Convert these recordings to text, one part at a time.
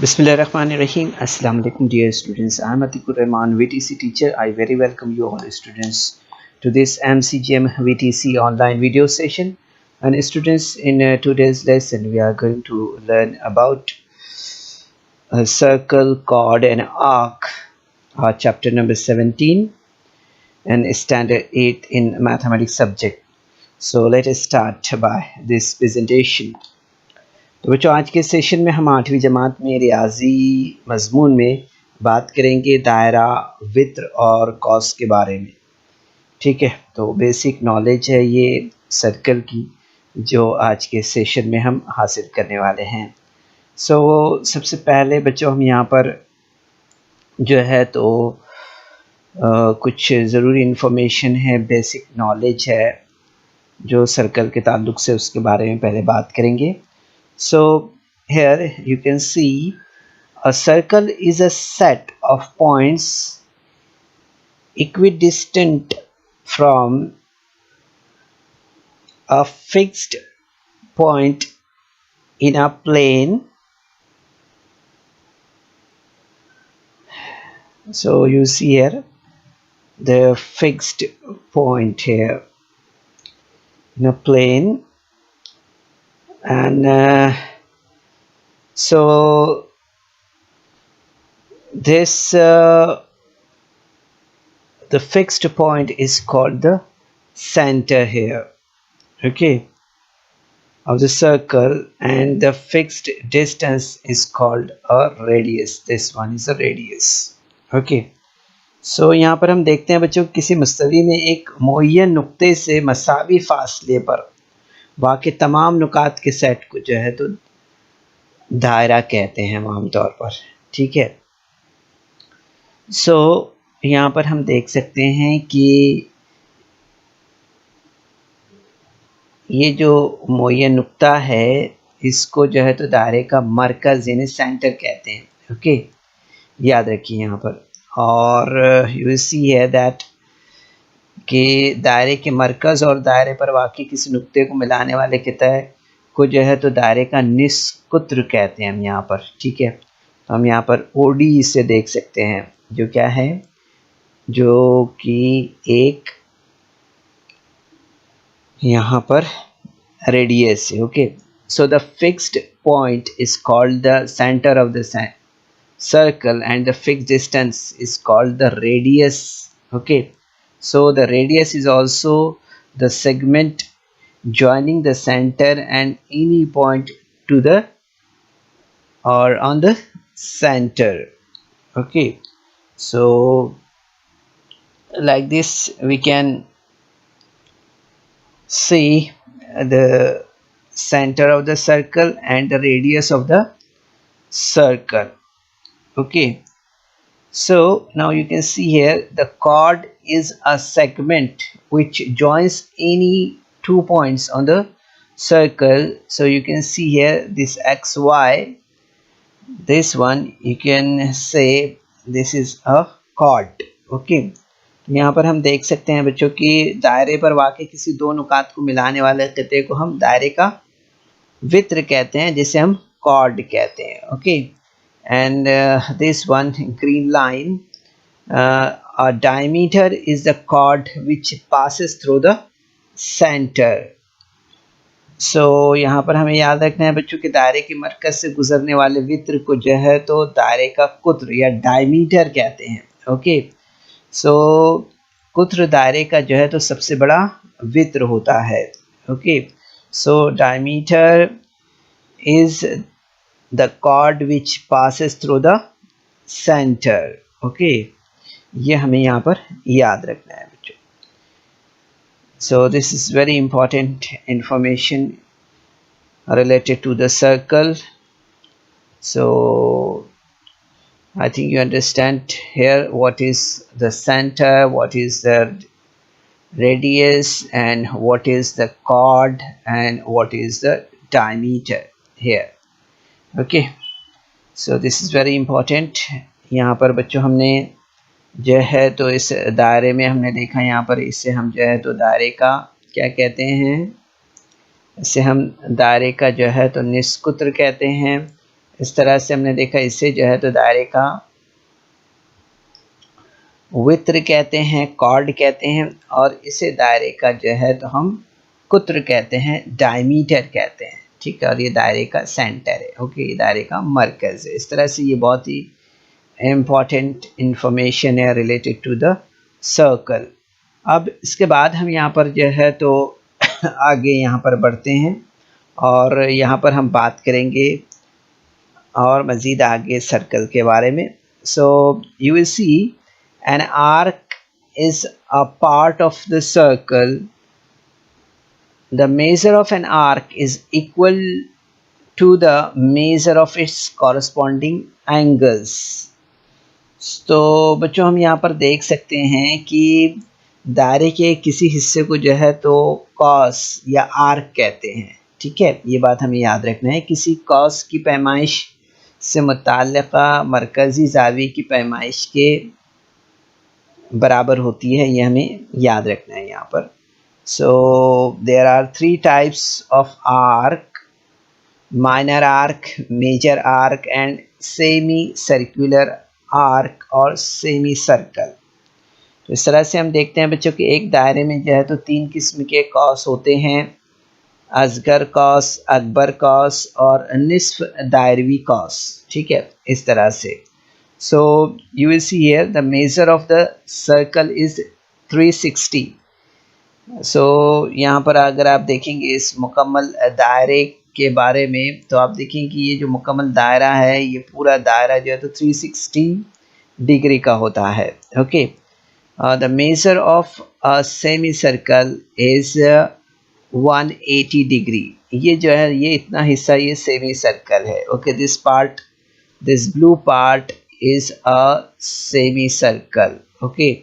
Bismillahirrahmanirrahim. Assalamu alaikum dear students. I am Atikur Rahman, VTC teacher. I very welcome you all students to this MCGM VTC online video session. And students, in today's lesson we are going to learn about a circle, chord and arc, chapter number 17 and standard 8 in mathematics subject. So let us start by this presentation. तो बच्चों, आज के session में हम 8वीं जमात में रियाजी मजमून में बात करेंगे दायरा, वित्र और कॉस के बारे में। ठीक है, तो बेसिक नॉलेज है ये सर्कल की जो आज के सेशन में हम हासिल करने वाले हैं। सबसे पहले बच्चों हम यहाँ पर जो है तो कुछ ज़रूरी इन्फॉर्मेशन है, बेसिक नॉलेज है जो सर्कल के ताल्लुक़ से, उसके बारे में पहले बात करेंगे। So here you can see a circle is a set of points equidistant from a fixed point in a plane. So you see here the fixed point here in a plane, and so this the fixed point is called the center here, okay, of the circle, and the fixed distance is called a radius. This one is a radius, okay. So यहाँ पर हम देखते हैं बच्चों, किसी मुस्तवी में एक मुअय्यन नुक्ते से मसावी फासले पर वाक़े तमाम नुकात के सेट को जो है तो दायरा कहते हैं आमतौर पर। ठीक है, यहाँ पर हम देख सकते हैं कि ये जो मुअय्यन नुक्ता है इसको जो है तो दायरे का मरकज़ यानी सेंटर कहते हैं, ओके, याद रखिए यहाँ पर। और यू सी है दैट कि दायरे के मरकज़ और दायरे पर वाक़ई किसी नुक्ते को मिलाने वाले के तय को जो है तो दायरे का निस्कुत्र कहते हैं हम यहाँ पर। ठीक है, तो हम यहाँ पर ओडी से देख सकते हैं जो क्या है, जो कि एक यहाँ पर रेडियस है, okay. So the fixed point is called the centre of the circle and the fixed distance is called the radius, okay. So the radius is also the segment joining the center and any point to the or on the center, okay. So like this we can see the center of the circle and the radius of the circle, okay. So now you can see here the chord is a segment which joins any 2 points on the circle. So you can see here this xy, this one you can say this is a chord, okay. यहाँ पर हम देख सकते हैं बच्चों कि दायरे पर वाक़ई किसी दो नुकात को मिलाने वाले क़िते को हम दायरे का वित्र कहते हैं, जिसे हम chord कहते हैं, okay. And this one green line, a diameter is the chord which passes through the center. So यहाँ पर हमें याद रखना है बच्चों कि दायरे के मरकज़ से गुजरने वाले वित्र को जो है तो दायरे का कुत्र या डायमीटर कहते हैं, ओके। सो कुत्र दायरे का जो है तो सबसे बड़ा वित्र होता है, okay. So diameter is the chord which passes through the center, okay. ये हमें यहाँ पर याद रखना है बच्चों। So this is very important information related to the circle. So I think you understand here what is the center, what is the radius, and what is the chord, and what is the diameter here, okay. So this is very important. यहाँ पर बच्चों हमने जो है तो इस दायरे में हमने देखा, यहाँ पर इसे हम जो है तो दायरे का क्या कहते हैं, इसे हम दायरे का जो है तो निस्कुत्र कहते हैं, इस तरह से हमने देखा, इससे जो है तो दायरे का वित्र कहते हैं, कॉर्ड कहते हैं, और इसे दायरे का जो है तो हम कुत्र कहते हैं, डायमीटर कहते हैं, ठीक है। और ये दायरे का सेंटर है, ओके, ये दायरे का मरकज है। इस तरह से ये बहुत ही इम्पॉर्टेंट इंफॉर्मेशन है रिलेटेड टू द सर्कल। अब इसके बाद हम यहाँ पर जो है तो आगे यहाँ पर बढ़ते हैं और यहाँ पर हम बात करेंगे और मज़ीद आगे सर्कल के बारे में। So you will see an arc is a part of the circle. The measure of an arc is equal to the measure of its corresponding angles. तो बच्चों हम यहाँ पर देख सकते हैं कि दायरे के किसी हिस्से को जो है तो कॉस या आर्क कहते हैं, ठीक है। ये बात हमें याद रखना है। किसी कॉस की पैमाइश से मुताल्लिक़ा मरकज़ी ज़ाविये की पैमाइश के बराबर होती है, ये हमें याद रखना है यहाँ पर। So there are 3 types of arc: minor arc, major arc and semi circular arc और सेमी सर्कल। तो इस तरह से हम देखते हैं बच्चों कि एक दायरे में जो है तो 3 किस्म के कॉस होते हैं: असगर कॉस, अकबर कॉस और निस्फ दायरवी कॉस, ठीक है, इस तरह से। So you will see here the measure of the circle is 360. So यहाँ पर अगर आप देखेंगे इस मुकम्मल दायरे के बारे में तो आप देखेंगे कि ये जो मुकम्मल दायरा है, ये पूरा दायरा जो है तो 360 डिग्री का होता है, okay. The measure of a semi circle is 180 degree. ये जो है ये इतना हिस्सा ये सेमी सर्कल है, okay. This blue part is a semicircle, okay।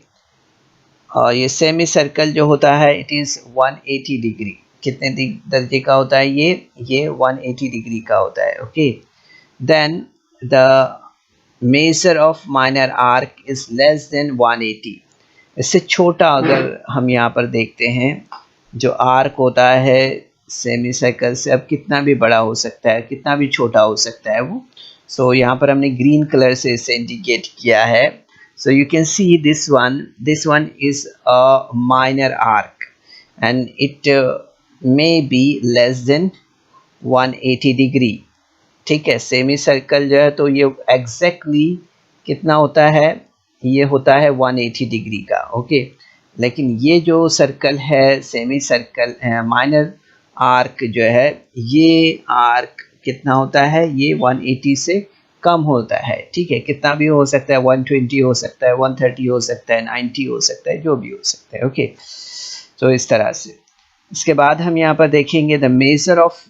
और ये सेमी सर्कल जो होता है इट इज़ 180 डिग्री। कितने दर्जे का होता है ये 180 डिग्री का होता है, okay. Then the major of minor arc is less than 180। इससे छोटा अगर हम यहाँ पर देखते हैं जो आर्क होता है सेमी सर्कल से, अब कितना भी बड़ा हो सकता है, कितना भी छोटा हो सकता है वो। सो यहाँ पर हमने ग्रीन कलर से इसे इंडिकेट किया है। So you can see this one is a minor arc and it may be less than 180 degree, ठीक है। सेमी सर्कल जो है तो ये एग्जैक्टली कितना होता है, ये होता है 180 डिग्री का, ओके। लेकिन ये जो सर्कल है सेमी सर्कल माइनर आर्क जो है, ये आर्क कितना होता है, ये 180 से कम होता है, ठीक है। कितना भी हो सकता है, 120 हो सकता है, 130 हो सकता है, 90 हो सकता है, जो भी हो सकता है, ओके। तो इस तरह से इसके बाद हम यहाँ पर देखेंगे the major of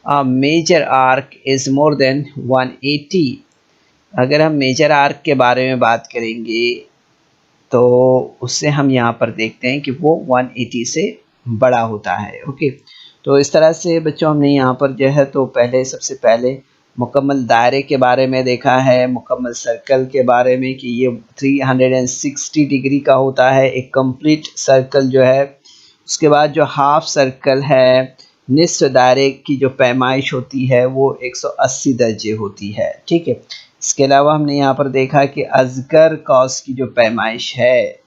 a major arc is more than 180। अगर हम मेजर आर्क के बारे में बात करेंगे तो उससे हम यहाँ पर देखते हैं कि वो 180 से बड़ा होता है, ओके। तो इस तरह से बच्चों हमने यहाँ पर जो है तो सबसे पहले मुकम्मल दायरे के बारे में देखा है, मुकम्मल सर्कल के बारे में कि ये 360 डिग्री का होता है एक कंप्लीट सर्कल जो है। उसके बाद जो हाफ सर्कल है, निस्फ दायरे की जो पैमाइश होती है वो 180 दर्जे होती है, ठीक है। इसके अलावा हमने यहाँ पर देखा कि असगर कॉस की जो पैमाइश है,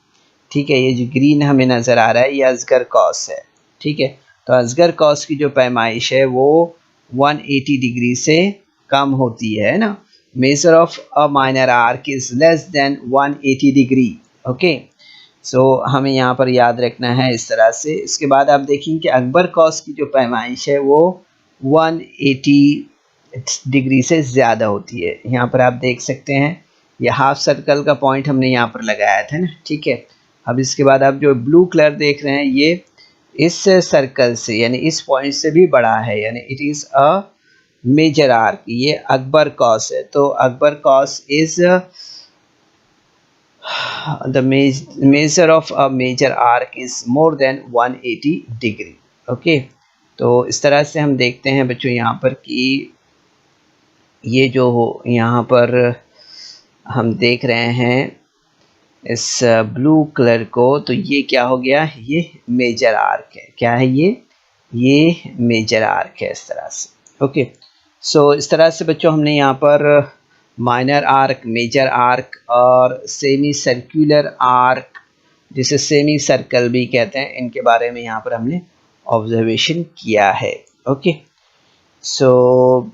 ठीक है, ये जो ग्रीन हमें नज़र आ रहा है ये असगर कॉस है, ठीक है। तो असगर कॉस की जो पैमाइश है वो 180 डिग्री से कम होती है ना। Major of a minor arc is less than 180 degree, okay. So हमें यहाँ पर याद रखना है इस तरह से। इसके बाद आप देखेंगे कि अकबर कॉस की जो पैमाइश है वो 180 डिग्री से ज़्यादा होती है। यहाँ पर आप देख सकते हैं ये हाफ सर्कल का पॉइंट हमने यहाँ पर लगाया था ना, ठीक है। अब इसके बाद आप जो ब्लू कलर देख रहे हैं ये इस सर्कल से यानी इस पॉइंट से भी बड़ा है, यानी it is a major arc, ये अकबर कॉस है। तो अकबर कॉस is the measure of a major arc is more than 180 degree, okay. तो इस तरह से हम देखते हैं बच्चों यहाँ पर कि ये जो हो यहाँ पर हम देख रहे हैं इस ब्लू कलर को, तो ये क्या हो गया, ये मेजर आर्क है। क्या है ये मेजर आर्क है इस तरह से, ओके। सो इस तरह से बच्चों हमने यहाँ पर माइनर आर्क, मेजर आर्क और सेमी सर्कुलर आर्क, जिसे सेमी सर्कल भी कहते हैं, इनके बारे में यहाँ पर हमने ऑब्जर्वेशन किया है। ओके, सो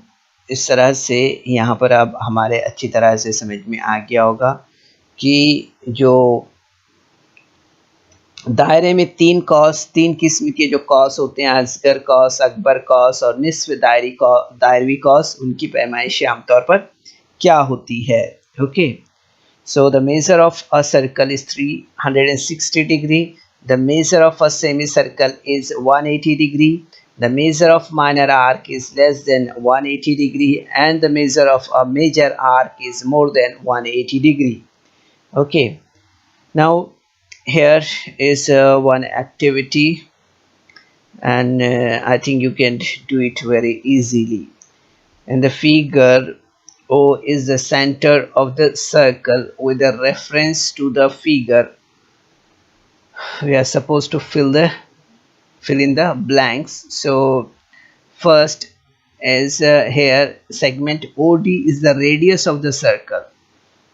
इस तरह से यहाँ पर अब हमारे अच्छी तरह से समझ में आ गया होगा कि जो दायरे में तीन किस्म के जो कॉस होते हैं, असगर कॉस, अकबर कॉस और निस्फ दायरवी कॉस, उनकी पैमाइश आमतौर पर क्या होती है। Okay, so the major of a circle is 360 degree, the major of a semi circle is 180 degree, the measure of minor arc is less than 180 degree and the measure of a major arc is more than 180 degree. Okay, now here is one activity, and I think you can do it very easily. In the figure, O is the center of the circle. With a reference to the figure, we are supposed to fill in the blanks. So first is here segment OD is the radius of the circle.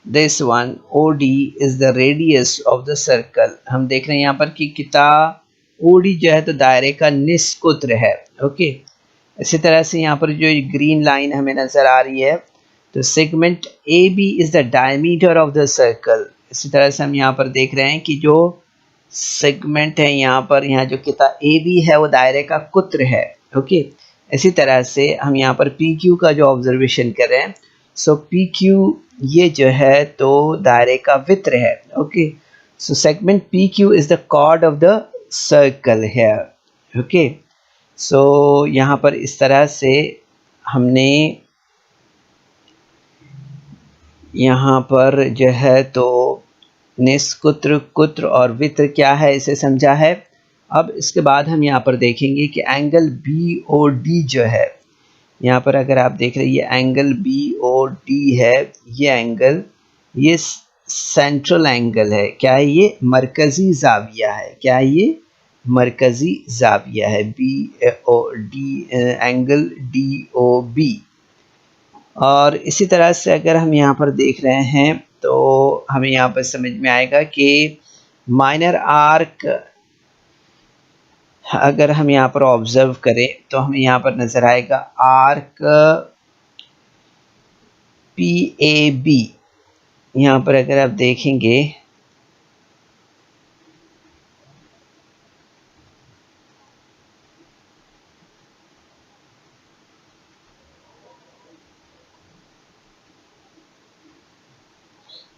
This one OD is the radius of the circle. हम देख रहे हैं यहाँ पर कि कितना OD जो है तो दायरे का निष्कुत्र है। ओके, इसी तरह से यहाँ पर जो ग्रीन लाइन हमें नजर आ रही है, तो segment AB is the diameter of the circle. इसी तरह से हम यहाँ पर देख रहे हैं कि जो सेगमेंट है यहाँ पर, यहाँ जो कितना AB है वो दायरे का कुत्र है। ओके, इसी तरह से हम यहाँ पर PQ का जो ऑब्जर्वेशन कर रहे हैं, सो PQ ये जो है तो दायरे का वित्र है। Okay, so segment PQ is the chord of the circle here. Okay, so यहाँ पर इस तरह से हमने यहाँ पर जो है तो निष्कुत्र, कुत्र और वित्र क्या है इसे समझा है। अब इसके बाद हम यहाँ पर देखेंगे कि एंगल BOD जो है, यहाँ पर अगर आप देख रहे हैं ये एंगल BOD है, ये एंगल ये सेंट्रल एंगल है। क्या है ये? मरकजी जाविया है। क्या है ये? मरकजी जाविया है। BOD angle DOB। और इसी तरह से अगर हम यहाँ पर देख रहे हैं तो हमें यहाँ पर समझ में आएगा कि माइनर आर्क अगर हम यहाँ पर ऑब्जर्व करें तो हमें यहाँ पर नजर आएगा आर्क PAB। यहाँ पर अगर आप देखेंगे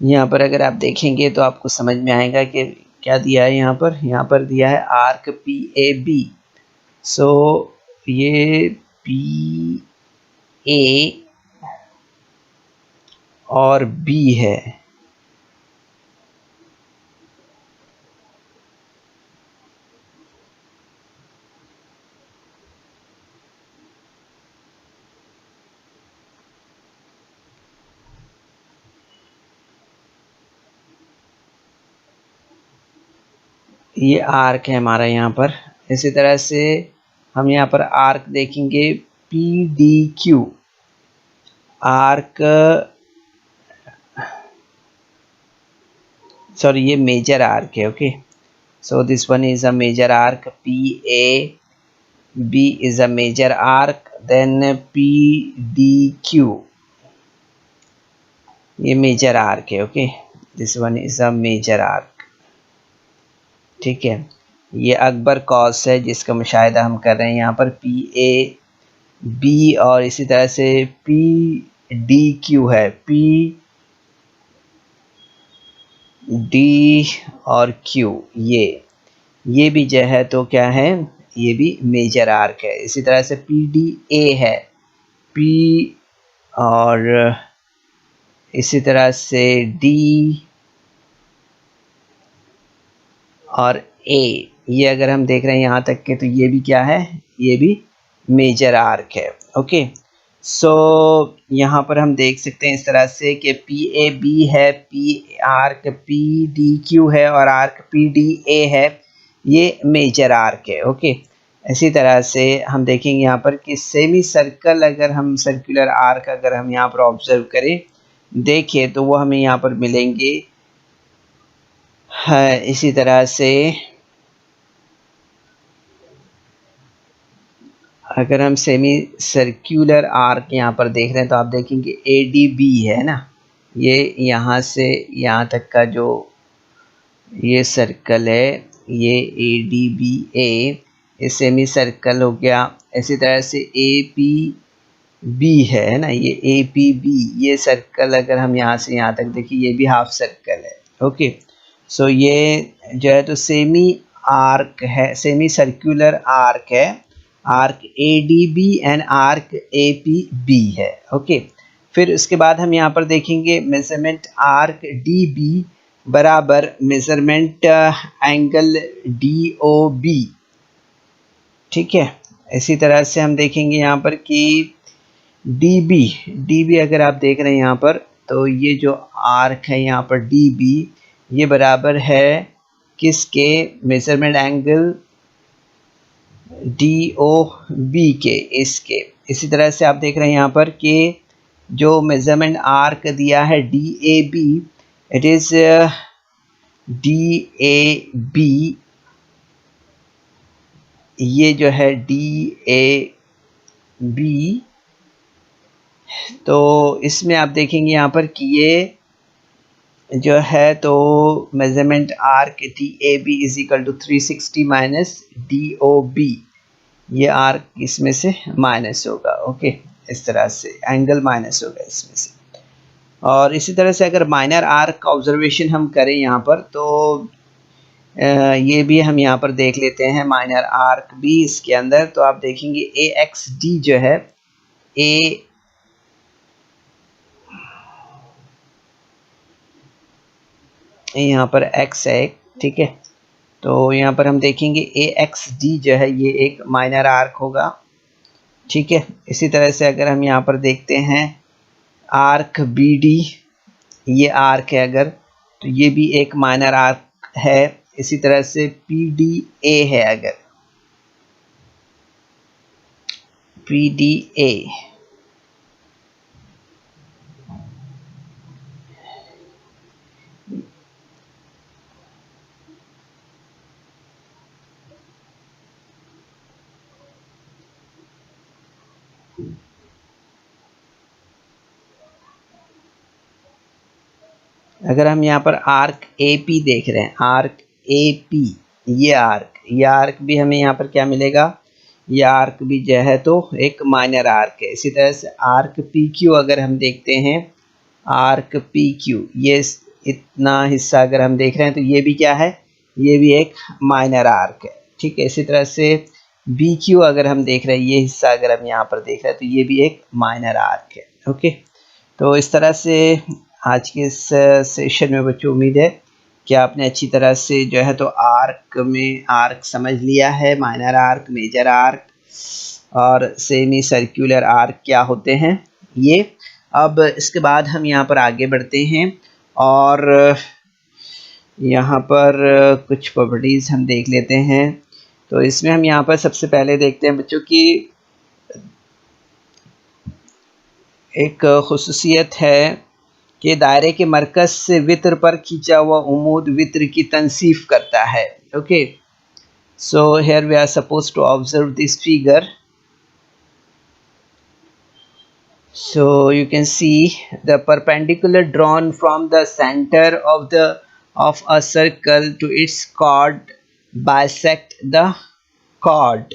यहाँ पर अगर आप देखेंगे तो आपको समझ में आएगा कि क्या दिया है यहाँ पर दिया है आर्क PAB। सो ये PA और B है। ये आर्क है हमारा यहाँ पर। इसी तरह से हम यहाँ पर आर्क देखेंगे PDQ, आर्क सॉरी ये मेजर आर्क है। Okay, so this one is a major arc, PAB is a major arc, then PDQ ये मेजर आर्क है। Okay, this one is a major arc. ठीक है, ये अकबर कॉस है जिसका मुशाहिदा हम कर रहे हैं यहाँ पर PAB, और इसी तरह से PDQ है, PD और Q, ये भी जो है तो क्या है, ये भी मेजर आर्क है। इसी तरह से PDA है, P और इसी तरह से D और A, ये अगर हम देख रहे हैं यहाँ तक के तो ये भी क्या है, ये भी मेजर आर्क है। ओके, सो यहाँ पर हम देख सकते हैं इस तरह से कि PAB है, आर्क PDQ है और आर्क PDA है, ये मेजर आर्क है। ओके, इसी तरह से हम देखेंगे यहाँ पर कि सेमी सर्कल अगर हम सर्कुलर आर्क अगर हम यहाँ पर ऑब्जर्व करें देखें तो वो हमें यहाँ पर मिलेंगे। हाँ, इसी तरह से अगर हम सेमी सर्कुलर आर्क यहाँ पर देख रहे हैं तो आप देखेंगे ADB है ना, ये यहाँ से यहाँ तक का जो ये सर्कल है ये ADBA ये सेमी सर्कल हो गया। इसी तरह से APB है ना, ये APB ये सर्कल अगर हम यहाँ से यहाँ तक देखिए ये भी हाफ सर्कल है। ओके, सो ये जो है तो सेमी आर्क है, सेमी सर्कुलर आर्क है, arc ADB and arc APB है। ओके, फिर उसके बाद हम यहाँ पर देखेंगे मेजरमेंट आर्क DB बराबर मेजरमेंट एंगल DOB। ठीक है, इसी तरह से हम देखेंगे यहाँ पर कि DB अगर आप देख रहे हैं यहाँ पर तो ये जो आर्क है यहाँ पर DB ये बराबर है किसके, मेजरमेंट एंगल DOB के, इसके। इसी तरह से आप देख रहे हैं यहाँ पर कि जो मेजरमेंट आर्क दिया है DAB इट इज़ DAB ये जो है DAB, तो इसमें आप देखेंगे यहाँ पर कि ये जो है तो measurement arc DAB is equal to 360 minus DOB, ये आर्क इसमें से माइनस होगा। ओके, इस तरह से एंगल माइनस होगा इसमें से। और इसी तरह से अगर माइनर आर्क का ऑब्जर्वेशन हम करें यहाँ पर तो ये भी हम यहाँ पर देख लेते हैं माइनर आर्क भी इसके अंदर। तो आप देखेंगे AXD जो है यहाँ पर X है, ठीक है, तो यहाँ पर हम देखेंगे AXD जो है ये एक माइनर आर्क होगा। ठीक है, इसी तरह से अगर हम यहाँ पर देखते हैं आर्क BD ये आर्क है अगर, तो ये भी एक माइनर आर्क है। इसी तरह से PDA है अगर, PDA अगर हम यहाँ पर आर्क AP देख रहे हैं, आर्क AP ये आर्क भी हमें यहाँ पर क्या मिलेगा, ये आर्क भी जो है तो एक माइनर आर्क है। इसी तरह से आर्क PQ अगर हम देखते हैं, आर्क PQ ये इतना हिस्सा अगर हम देख रहे हैं तो ये भी क्या है, ये भी एक माइनर आर्क है। ठीक है, इसी तरह से BQ अगर हम देख रहे हैं, ये हिस्सा अगर हम यहाँ पर देख रहे हैं तो ये भी एक माइनर आर्क है। ओके, तो इस तरह से आज के इस सेशन में बच्चों उम्मीद है कि आपने अच्छी तरह से जो है तो आर्क में आर्क समझ लिया है, माइनर आर्क, मेजर आर्क और सेमी सर्कुलर आर्क क्या होते हैं ये। अब इसके बाद हम यहाँ पर आगे बढ़ते हैं और यहाँ पर कुछ प्रॉपर्टीज़ हम देख लेते हैं। तो इसमें हम यहाँ पर सबसे पहले देखते हैं बच्चों की एक खुसूसियत है कि दायरे के मरकज़ से वित्र पर खींचा हुआ उमूद वित्र की तनसीफ करता है। Okay, so here we are suppose to observe this figure. So you can see the perpendicular drawn from the center of a circle to its chord bisect the chord.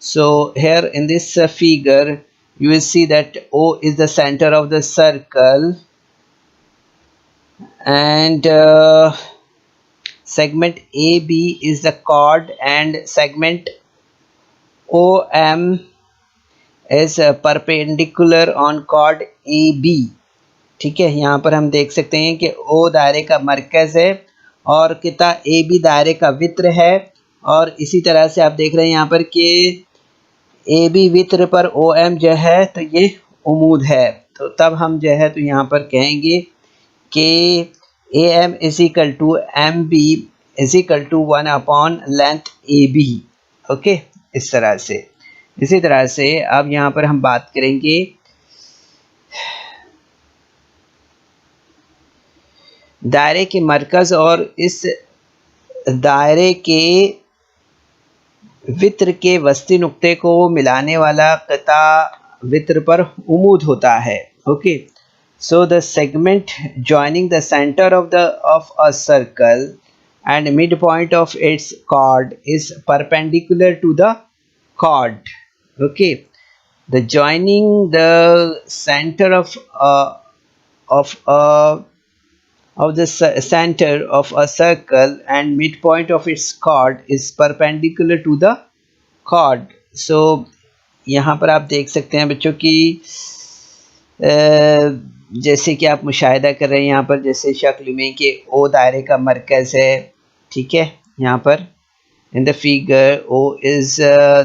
So here in this figure you will see that O is the center of the circle and segment AB is the chord and segment OM is perpendicular on chord AB। ठीक है, यहाँ पर हम देख सकते हैं कि O दायरे का मरकज़ है और किता AB दायरे का वित्र है। और इसी तरह से आप देख रहे हैं यहाँ पर कि AB वित्र पर OM जो है तो ये उमूद है। तो तब हम जो है तो यहाँ पर कहेंगे कि AM is equal to MB is equal to 1 upon length AB। Okay, इस तरह से। इसी तरह से अब यहाँ पर हम बात करेंगे दायरे के मरकज़ और इस दायरे के वित्र के वस्ती नुक्ते को मिलाने वाला कता वित्र पर उमूद होता है। Okay, so the segment joining the centre of a circle and midpoint of its chord is perpendicular to the chord. Okay, the joining the center of the center of a circle and midpoint of its chord is perpendicular to the chord. So यहाँ पर आप देख सकते हैं बच्चों की जैसे कि आप मुशाहिदा कर रहे हैं यहाँ पर जैसे शक्ल में कि ओ दायरे का मरकज़ है, ठीक है। यहाँ पर in the figure O is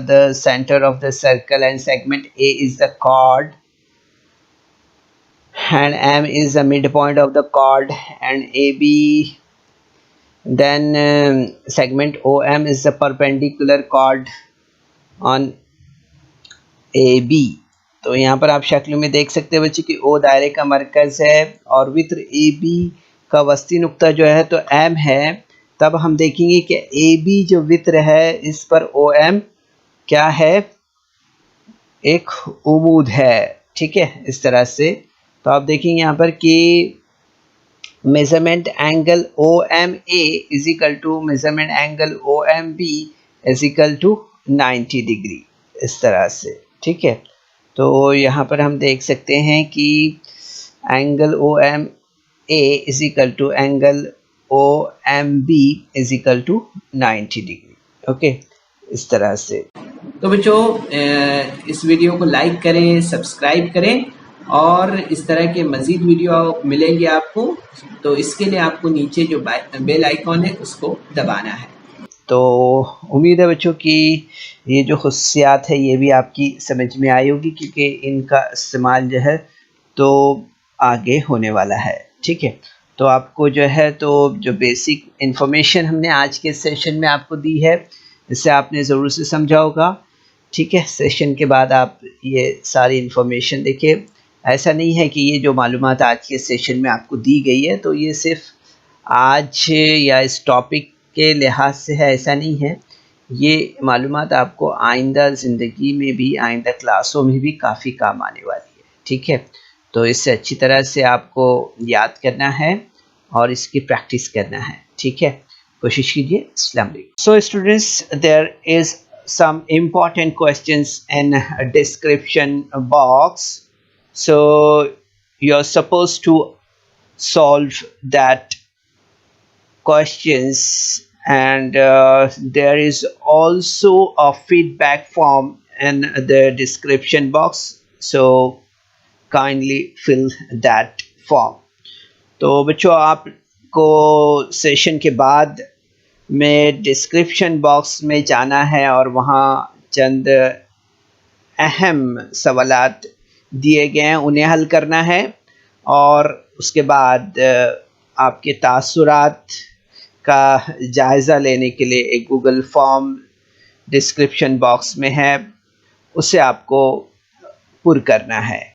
the center of the circle and segment A is the chord and M is the midpoint of the chord and AB, then segment OM is the perpendicular chord on AB. तो यहाँ पर आप शक्ल में देख सकते हैं बच्चे कि O दायरे का मरकज़ है और वित्र AB का वस्ती नुक्ता जो है तो M है। तब हम देखेंगे कि AB जो वित्र है इस पर OM क्या है, एक उमूद है, ठीक है। इस तरह से तो आप देखेंगे यहाँ पर कि measurement angle OMA is equal to measurement angle OMB is equal to 90 degree, इस तरह से, ठीक है। तो यहाँ पर हम देख सकते हैं कि angle OMA is equal to angle OMB is equal to 90 degree. Okay, इस तरह से। तो बच्चों इस वीडियो को लाइक करें, सब्सक्राइब करें और इस तरह के मज़ीद वीडियो मिलेंगे आपको। तो इसके लिए आपको नीचे जो बेल आइकॉन है उसको दबाना है। तो उम्मीद है बच्चों कि ये जो खुसूसियात है ये भी आपकी समझ में आई होगी क्योंकि इनका इस्तेमाल जो है तो आगे होने वाला है, ठीक है। तो आपको जो है तो जो बेसिक इन्फॉर्मेशन हमने आज के सेशन में आपको दी है इससे आपने ज़रूर से समझा होगा, ठीक है। सेशन के बाद आप ये सारी इन्फॉर्मेशन देखिए। ऐसा नहीं है कि ये जो मालूमात आज के सेशन में आपको दी गई है तो ये सिर्फ आज या इस टॉपिक के लिहाज से है, ऐसा नहीं है। ये मालूमात आपको आइंदा ज़िंदगी में भी, आइंदा क्लासों में भी काफ़ी काम आने वाली है, ठीक है। तो इससे अच्छी तरह से आपको याद करना है और इसकी प्रैक्टिस करना है, ठीक है। कोशिश कीजिए। अस्सलाम वालेकुम। So students, there is some important questions in a description box, so you're supposed to solve that questions, and there is also a feedback form in the description box, so kindly fill that form. तो बच्चों आपको session के बाद में description box में जाना है और वहाँ चंद अहम सवालात दिए गए हैं उन्हें हल करना है और उसके बाद आपके तासुरात का जायज़ा लेने के लिए एक गूगल फॉर्म डिस्क्रिप्शन बॉक्स में है, उसे आपको पुर करना है।